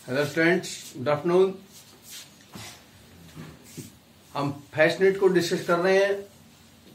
Hello students, good afternoon. हम passionate को discuss कर रहे हैं।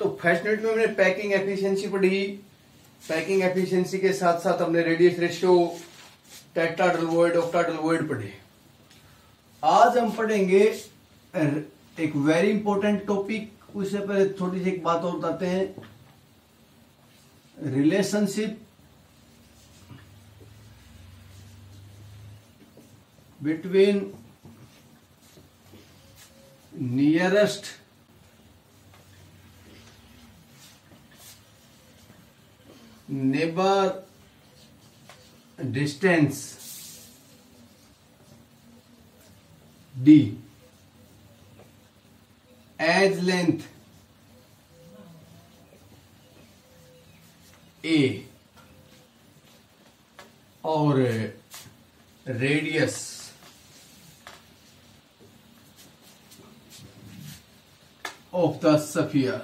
तो फैशनेट में हमने पैकिंग एफिशिएंसी पढ़ी। पैकिंग एफिशिएंसी के साथ साथ हमने radius ratio, tetrahedral void, octahedral void पढ़े। आज हम पढ़ेंगे एक वेरी इंपॉर्टेंट टॉपिक। उससे पहले थोड़ी सी एक बात और बताते हैं। Relationship between nearest neighbor distance D as length A और रेडियस ऑफ द स्फीयर,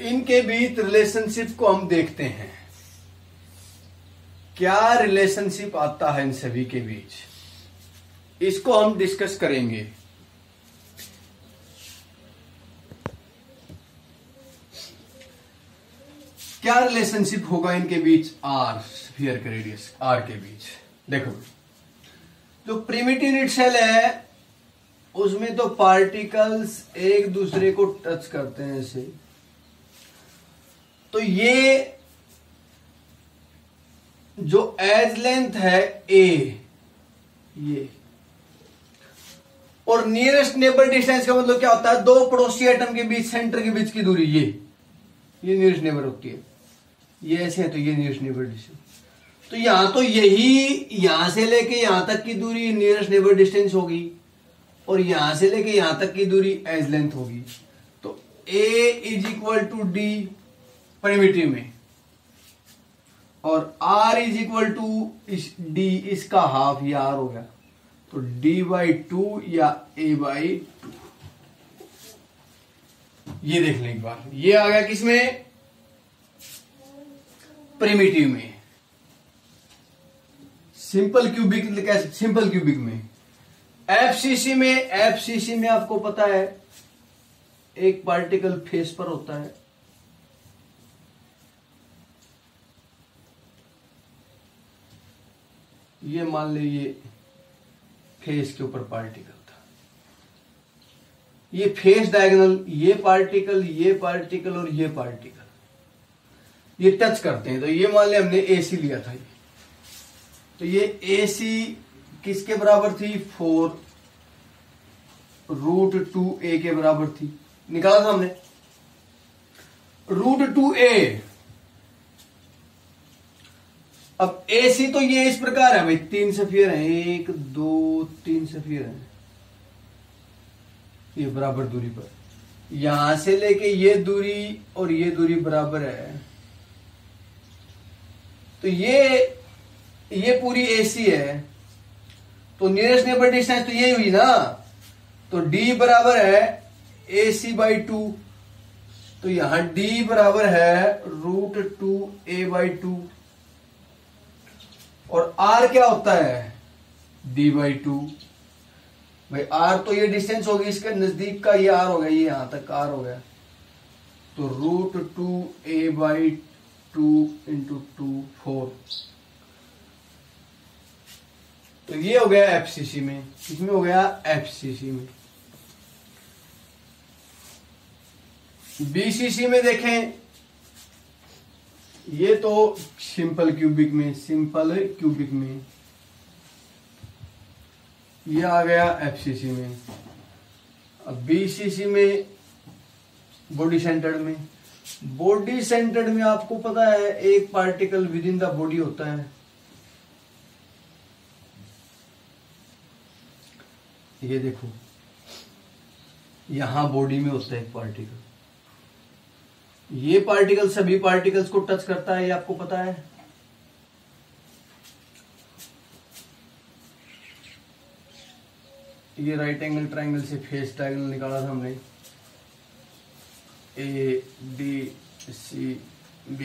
इनके बीच रिलेशनशिप को हम देखते हैं। क्या रिलेशनशिप आता है इन सभी के बीच, इसको हम डिस्कस करेंगे। क्या रिलेशनशिप होगा इनके बीच आर, स्फीयर के रेडियस आर के बीच। देखो, जो प्रिमिटिव यूनिट सेल है उसमें तो पार्टिकल्स एक दूसरे को टच करते हैं ऐसे। तो ये जो एज लेंथ है ए, ये और नियरेस्ट नेबर डिस्टेंस का मतलब क्या होता है? दो पड़ोसी एटम के बीच, सेंटर के बीच की दूरी, ये नियरेस्ट नेबर होती है। ये ऐसे है तो ये नियरेस्ट नेबर डिस्टेंस। तो यहां तो यही, यहां से लेके यहां तक की दूरी नियरेस्ट नेबर डिस्टेंस होगी और यहां से लेके यहां तक की दूरी एज लेंथ होगी। तो A is equal to D primitive में और R is equal to D, इसका हाफ, ये R हो गया। तो D/2 या A/2। ये देख लें एक बार, ये आ गया किसमें? प्रिमिटिव में। सिंपल क्यूबिक में। एफसीसी में आपको पता है एक पार्टिकल फेस पर होता है। ये मान ले, ये फेस के ऊपर पार्टिकल था। ये फेस डायगोनल, ये पार्टिकल और ये पार्टिकल ये टच करते हैं। तो ये मान ले हमने एसी लिया था। तो ये AC किसके बराबर थी? 4√2A के बराबर थी। निकाला था हमने √2A। अब AC तो ये इस प्रकार है भाई, 3 स्फीयर हैं, 1 2 3 स्फीयर हैं, ये बराबर दूरी पर। यहां से लेके ये दूरी और ये दूरी बराबर है। तो ये पूरी AC है। तो नियरेस्ट नेबर डिस्टेंस तो ये हुई ना। तो D बराबर है AC/2। तो यहां D बराबर है √2A/2 और R क्या होता है? D/2। भाई R तो ये डिस्टेंस होगी इसके नजदीक का, ये R हो गया, ये यहां तक R हो गया। तो √2A/2 इंटू 2 4। तो ये हो गया एफसीसी में। किसमें हो गया? एफसीसी में। बीसीसी में देखें, ये तो सिंपल क्यूबिक में ये आ गया एफसीसी में। अब बीसीसी में बॉडी सेंटर्ड में आपको पता है एक particle with in the body होता है। ये देखो, यहां बॉडी में होता है एक पार्टिकल। ये पार्टिकल सभी पार्टिकल्स को टच करता है, ये आपको पता है। ये राइट एंगल ट्राइंगल से फेस डायगोनल निकाला था हमने। A D C B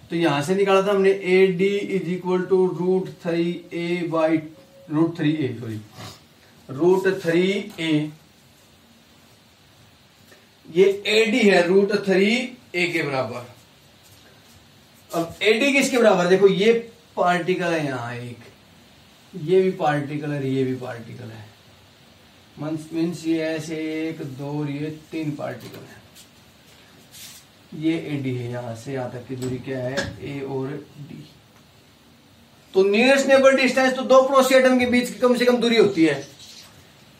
तो यहां से निकाला था हमने A D is equal to √3a by √3a sorry √3a। ये AD है √3a के बराबर। अब AD किसके बराबर, देखो ये पार्टिकल है यहां एक, ये भी पार्टिकल है, ये भी पार्टिकल है, मीन्स ये ऐसे 1 2 और ये 3 पार्टिकल है। ये AD है, यहां से यहां तक की दूरी क्या है, A और D। तो नियरेस्ट नेबर डिस्टेंस तो दो पड़ोसी एटम के बीच की कम से कम दूरी होती है।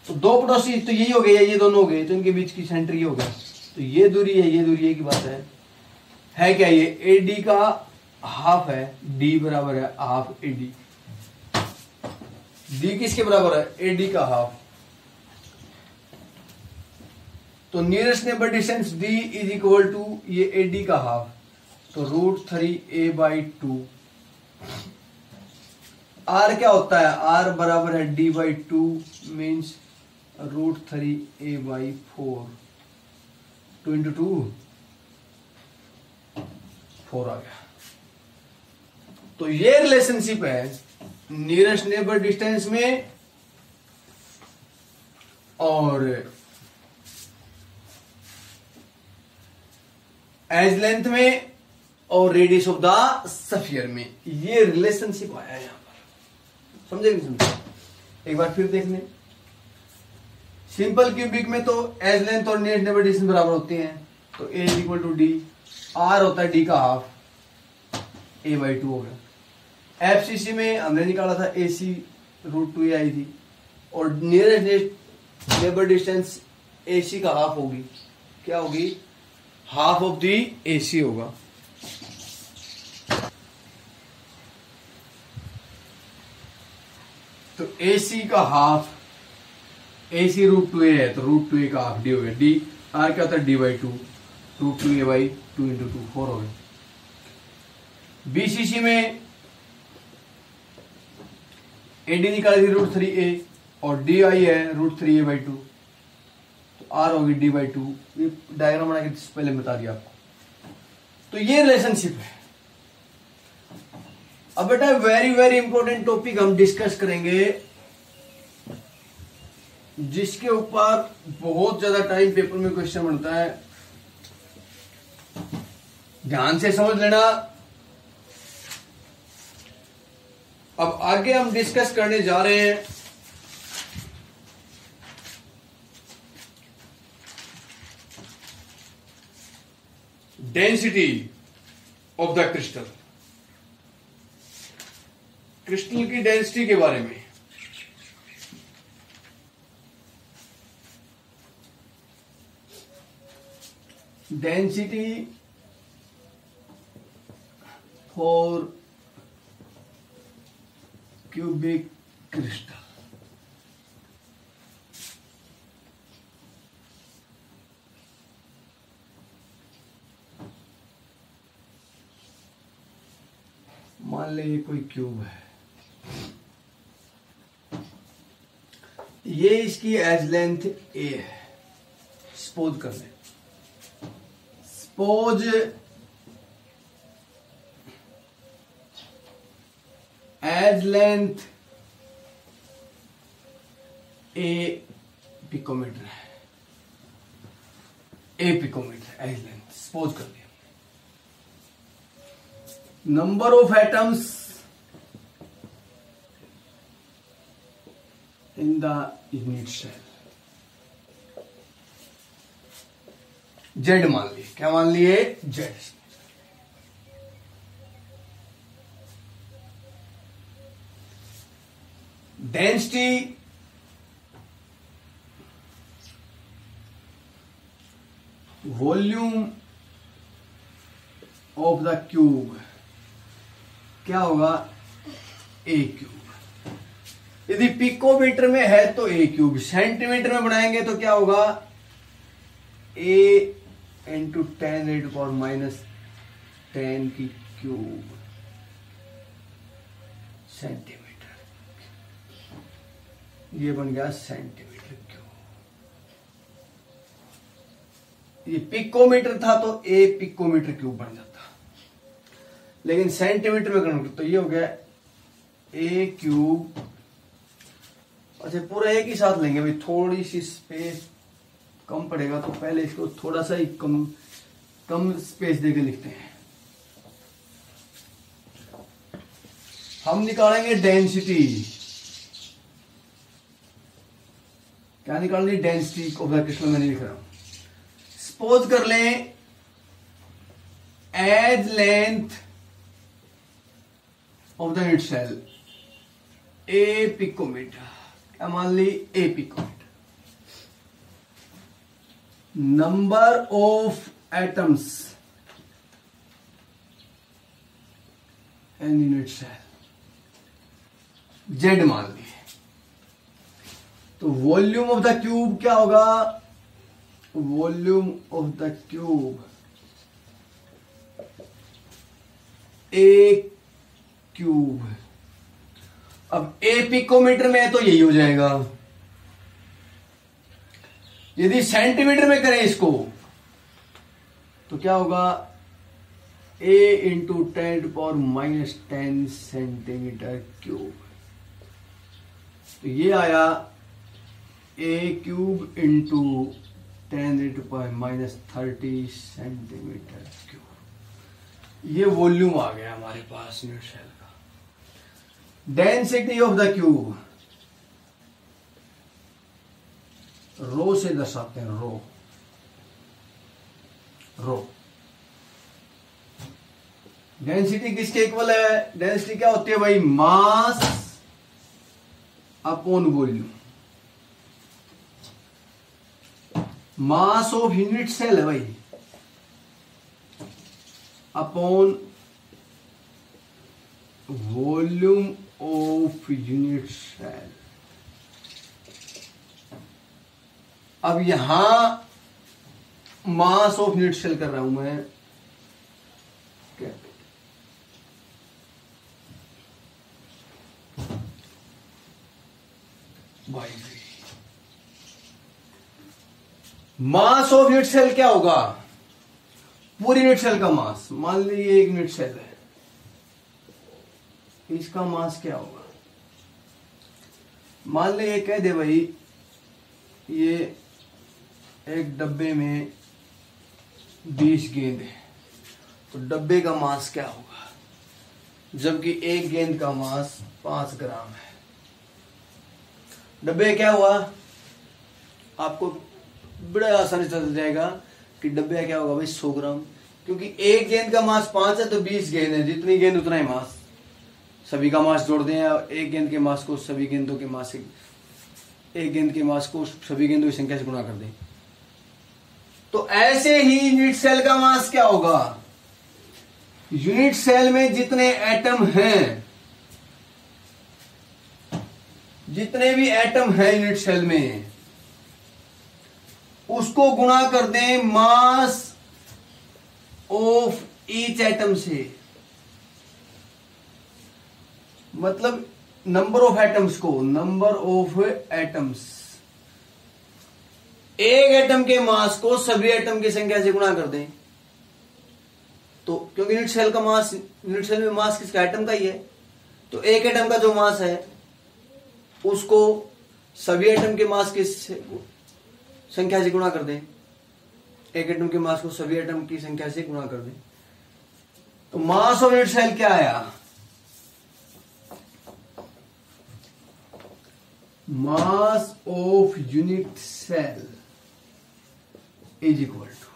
तो दो पड़ोसी तो यही हो गए, ये दोनों हो गए, तो इनके बीच की सेंटर ये हो गया। तो ये दूरी है, ये दूरी, ये की बात है क्या, ये AD का हाफ है, D बराबर है हाफ AD। D किसके बराबर है, AD का हाफ। तो nearest neighbour distance D is equal to ये AD का हाफ, तो √3a बाई 2। R क्या होता है, R बराबर है D by 2 means √3a by 4, 2 into 2 4 आ गया। तो ये रिलेशनशिप है नियरेस्ट नेबर डिस्टेंस में और एज लेंथ में और रेडियस ऑफ द स्फीयर में, ये रिलेशनशिप आया यहां पर। समझे नहीं समझे, एक बार फिर देख लें। सिंपल क्यूबिक में तो एज लेंथ और नियरेस्ट नेबर डिस्टेंस बराबर होते हैं, तो A is equal to D, R होता है D का हाफ, A बाई 2 हो गया। FCC में हमने निकाला था AC √2a आई थी, और नियरेस्ट नेबर डिस्टेंस AC का हाफ होगी, क्या होगी, हाफ ऑफ दी AC होगा। तो AC का हाफ, AC √2a है तो √2a का हाफ D हो गया। D R क्या होता है D by 2, √2a by 2 into 2 4 हो गया। BCC में AD निकाली थी √3a और DI है √3a बाई 2, तो R होगी D बाई 2। ये डायग्राम बना के पहले बता दिया आपको। तो ये रिलेशनशिप है। अब बेटा वेरी वेरी इंपॉर्टेंट टॉपिक हम डिस्कस करेंगे, जिसके ऊपर बहुत ज्यादा टाइम पेपर में क्वेश्चन बनता है, ध्यान से समझ लेना। अब आगे हम डिस्कस करने जा रहे हैं density of the crystal, crystal की डेंसिटी के बारे में। Density for cubic crystal. मान ले ये कोई क्यूब है, ये इसकी एज लेंथ A है, सपोज कर ले, suppose edge length A picometre है, A picometre edge length suppose कर लिया। Number of atoms in the unit cell Z मान लिए, क्या मान लिए, Z। Density volume of the cube क्या होगा, A क्यूब। यदि पिकोमीटर में है तो A क्यूब, सेंटीमीटर में बनाएंगे तो क्या होगा, A इंटू 10⁻⁻10 की क्यूब सेंटीमीटर, ये बन गया सेंटीमीटर क्यूब। ये पिकोमीटर था तो A पिकोमीटर क्यूब बन जाता। लेकिन सेंटीमीटर में कन्वर्ट, तो ये हो गया ए क्यूब। अच्छा पूरा एक ही साथ लेंगे भाई, थोड़ी सी स्पेस कम पड़ेगा तो पहले इसको थोड़ा सा ही कम स्पेस देके लिखते हैं। हम निकालेंगे डेंसिटी। क्या निकालनी? Density of the crystal. मैंने लिख रहा हूं, सपोज कर लें edge length of the unit cell A picometre, क्या मान ली? A picometre. Number of atoms in unit cell Z मान लिए। तो वॉल्यूम ऑफ द क्यूब क्या होगा? Volume of the cube A cube. अब ए पिकोमीटर में है तो यही हो जाएगा। यदि सेंटीमीटर में करें इसको तो क्या होगा? A into 10⁻⁻10 centimetre cube. तो ये आया A cube into 10⁻30 centimetre cube. ये वॉल्यूम आ गया हमारे पास यूनिट सेल का। Density of the cube rho से दर्शाते हैं, रो। डेंसिटी किसके इक्वल है? डेंसिटी क्या होती है भाई? Mass upon volume. Mass of unit cell है भाई upon volume of unit cell. अब यहां मास ऑफ यूनिट सेल कर रहा हूं मैं by v। Mass of unit cell क्या होगा? पूरी यूनिट सेल का मास। मान लीजिए एक यूनिट सेल है, इसका मास क्या होगा? मान लीजिए कह दे भाई ये एक डब्बे में 20 गेंद है, तो डब्बे का मास क्या होगा? जबकि एक गेंद का मास 5 ग्राम है। डब्बे क्या हुआ? आपको बड़े आसानी से चल जाएगा कि डब्बे क्या होगा भाई 100 ग्राम, क्योंकि एक गेंद का मास 5 है तो 20 गेंद है, जितनी गेंद उतना ही मास। सभी का मास जोड़ दें, एक गेंद के मास को सभी गेंदों के मास से, एक गेंद के मास को सभी गेंदों की संख्या से गुणा कर दें। तो ऐसे ही यूनिट सेल का मास क्या होगा? यूनिट सेल में जितने एटम हैं, जितने भी एटम हैं यूनिट सेल में, उसको गुणा कर दें मास ऑफ ईच एटम से। मतलब नंबर ऑफ एटम्स को, नंबर ऑफ एटम्स, एक एटम के मास को सभी एटम की संख्या से गुणा कर दें। तो क्योंकि यूनिट सेल का मास, यूनिट सेल में मास किसका? एटम का ही है। तो एक एटम का जो मास है उसको सभी एटम के मास की संख्या से गुणा कर दें। एक एटम के मास को सभी एटम की संख्या से गुणा कर दें। तो मास ऑफ यूनिट सेल क्या आया? Mass of unit cell is equal to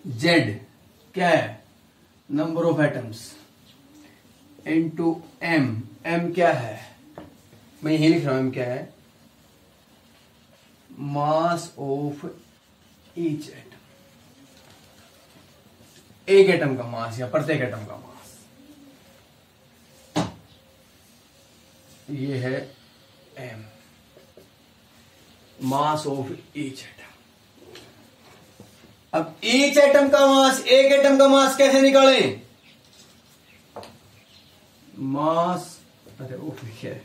Z, क्या है? Number of atoms into M. M क्या है? मैं यही लिख रहा हूं, एम क्या है? मास ऑफ ईच एटम, एक एटम का मास या प्रत्येक एटम का मास। ये है M, mass of each atom. अब ईच एटम का मास, एक एटम का मास कैसे निकालें? मास, अरे ऑफ लिखिए,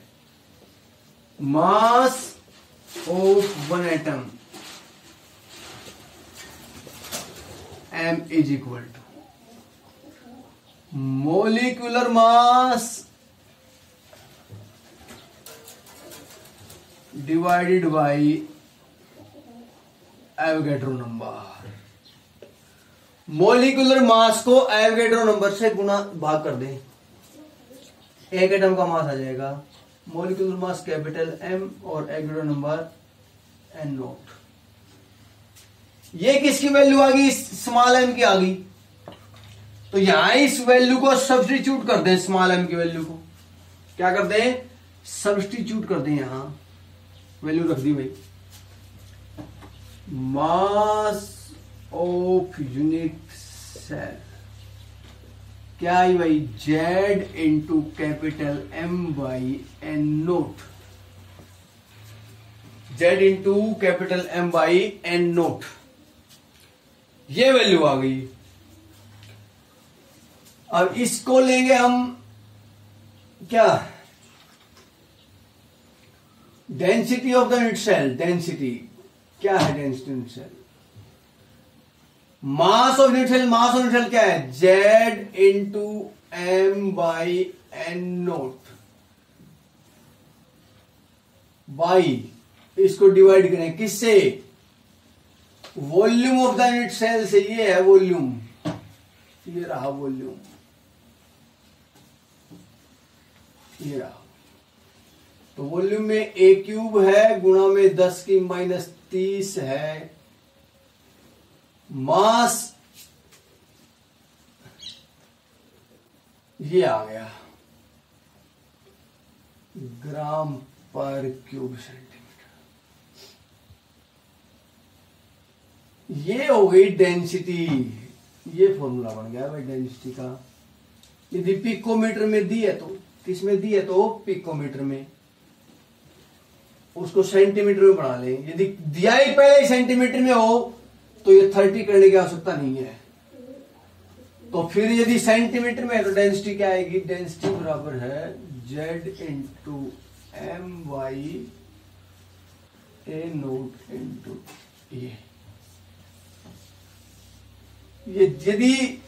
mass of one atom M is equal to molecular mass divided by Avogadro number. Molecular mass को एवोगैड्रो नंबर से गुना भाग कर दें, एक एटम का मास आ जाएगा। मोलिकुलर मास कैपिटल एम और एवोगैड्रो नंबर एन नोट। ये किसकी वैल्यू आ गई? स्मॉल एम की आ गई। तो यहां इस वैल्यू को सब्स्टिट्यूट कर दें, स्मॉल एम की वैल्यू को क्या कर दें? सब्स्टिट्यूट कर दें। यहां वैल्यू रख दी भाई, मास ऑफ यूनिट सेल क्या है भाई? Z into capital M by N naught. Z into capital M by N naught, ये वैल्यू आ गई। अब इसको लेंगे हम क्या? Density of the unit cell. Density क्या है? Density unit cell. Mass of unit cell, mass of unit cell क्या है? Z into M by N naught by, इसको डिवाइड करें किससे? Volume of the unit cell से। ये है वॉल्यूम, ये रहा वॉल्यूम, ये रहा। तो वॉल्यूम में ए क्यूब है गुणा में 10 की माइनस 30 है। मास ये आ गया ग्राम पर क्यूब सेंटीमीटर। ये हो गई डेंसिटी। ये फॉर्मूला बन गया भाई डेंसिटी का। यदि पिकोमीटर में दी है तो किस में दी है? तो पिकोमीटर में। उसको सेंटीमीटर में बढ़ा लें। यदि दिया ही पहले सेंटीमीटर में हो तो ये 30 करने की आवश्यकता नहीं है। तो फिर यदि सेंटीमीटर में है तो डेंसिटी क्या आएगी? डेंसिटी बराबर है जेड इंटू एम वाई ए नोट इंटू ये। यदि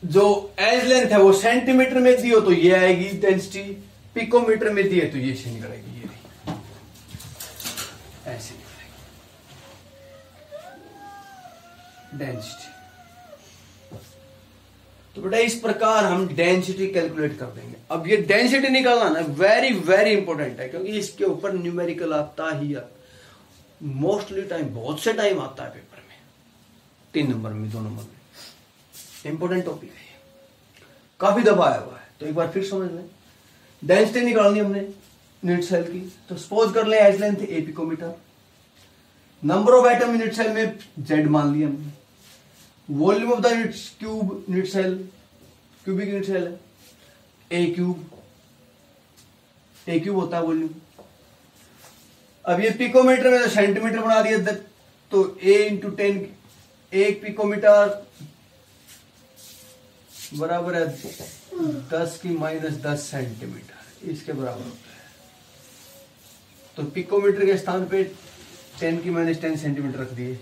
जो एज लेंथ है वो सेंटीमीटर में दी हो तो ये आएगी डेंसिटी, पिकोमीटर में दी है तो ये से निकलेगी, ये ऐसे निकलेगी डेंसिटी। तो बेटा इस प्रकार हम डेंसिटी कैलकुलेट कर देंगे। अब ये डेंसिटी निकालना ना वेरी वेरी इंपॉर्टेंट है, क्योंकि इसके ऊपर न्यूमेरिकल आता ही मोस्टली टाइम, बहुत से टाइम आता है पेपर में, 3 नंबर में 2 नंबर में। इंपॉर्टेंट टॉपिक है, काफी दफा आया हुआ है। तो एक बार फिर समझ लें। डेंसिटी निकालनी हमने यूनिट सेल की, तो सपोज कर ले edge length A picometre, number of atom unit cell में जेड मान लिया हमने, volume of the unit cube unit cell, cubic unit cell है ए क्यूब, ए क्यूब होता है वॉल्यूम। अब ये पिकोमीटर में तो सेंटीमीटर बना दिया, तो ए इंटू 10, 1 पिकोमीटर बराबर है 10 की माइनस 10 सेंटीमीटर, इसके बराबर होता है। तो पिकोमीटर के स्थान पे 10 की माइनस 10 सेंटीमीटर रख दिए,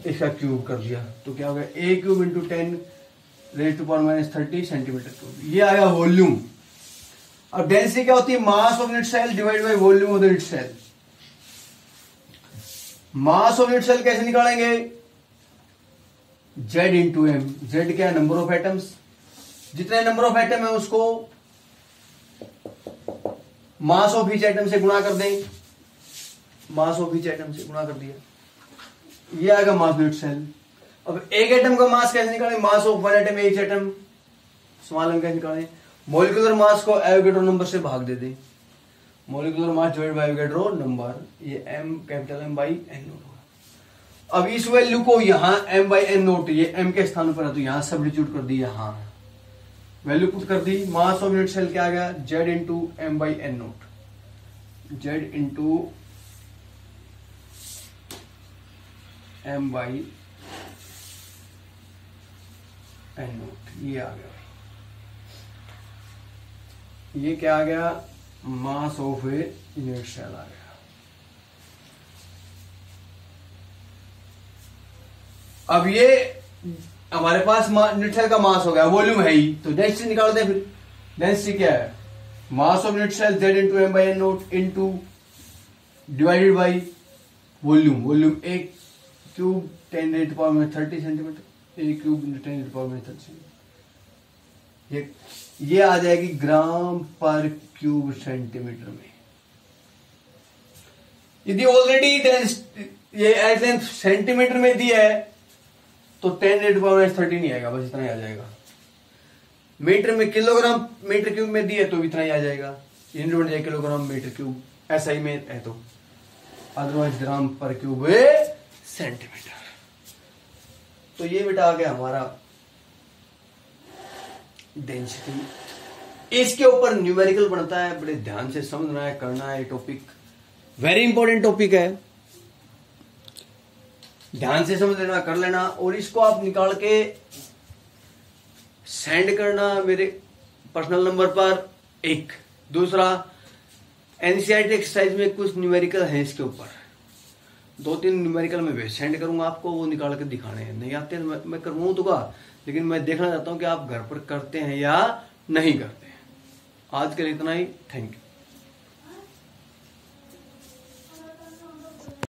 इसका क्यूब कर दिया, तो क्या हो गया? A cube into 10 raise to power minus 30 centimetre cube. ये आया वॉल्यूम। अब डेंसिटी क्या होती है? Mass of unit cell divide by volume of the unit cell. Mass of unit cell कैसे निकालेंगे? Z into M. जेड क्या है? Number of atoms. जितने नंबर ऑफ एटम है उसको मास ऑफ ईच एटम से गुणा कर दें, मास ऑफ ईच एटम से गुणा कर दिया, ये आएगा मास यूनिट सेल। अब एक एटम का मास कैसे निकालें? Mass of 1 atom, each atom, small M कैसे निकालें? मॉलिक्यूलर मास को एवोगैड्रो नंबर से भाग दे दें। Molecular mass divide by Avogadro number, ये M capital M by N naught. अब इस वैल्यू को यहां m बाई एन नोट, ये m के स्थान पर है तो यहां सब्स्टिट्यूट कर दी, यहां वैल्यू पुट कर दी। मास ऑफ यूनिट सेल क्या आ गया? z into M by N naught, z into M by N naught, ये आ गया। ये क्या आ गया? Mass of a unit cell आ गया। अब ये हमारे पास यूनिट सेल का मास हो गया, वॉल्यूम है ही, तो डेंसिटी निकाल दे। फिर डेंसिटी क्या है, mass of unit cell Z into M by N naught into divided by volume. Volume A cube 10⁻30 centimetre, A cube 10⁻30 centimetre, ये आ जाएगी ग्राम पर क्यूब सेंटीमीटर में। यदि ऑलरेडी ये एट लेंथ सेंटीमीटर में दिया है तो 10⁻30 नहीं आएगा, बस इतना ही आ जाएगा। मीटर में किलोग्राम मीटर क्यूब में दिया तो इतना ही आ जाएगा, यूनिट बन जाएगा किलोग्राम मीटर क्यूब, SI में है तो, अदरवाइज ग्राम पर क्यूब सेंटीमीटर। तो ये बेटा आ गया हमारा डेंसिटी। इसके ऊपर न्यूमेरिकल बनता है, बड़े ध्यान से समझना है, करना है। टॉपिक वेरी इंपॉर्टेंट टॉपिक है, ध्यान से समझ लेना, कर लेना। और इसको आप निकाल के सेंड करना मेरे पर्सनल नंबर पर। एक दूसरा, एनसीईआरटी एक्सरसाइज में कुछ न्यूमेरिकल है, इसके ऊपर 2-3 न्यूमेरिकल में सेंड करूंगा आपको, वो निकाल के दिखाने हैं। नहीं आते मैं करवाऊंगा, लेकिन मैं देखना चाहता हूं कि आप घर पर करते हैं या नहीं करते हैं। आज के लिए इतना ही, थैंक यू।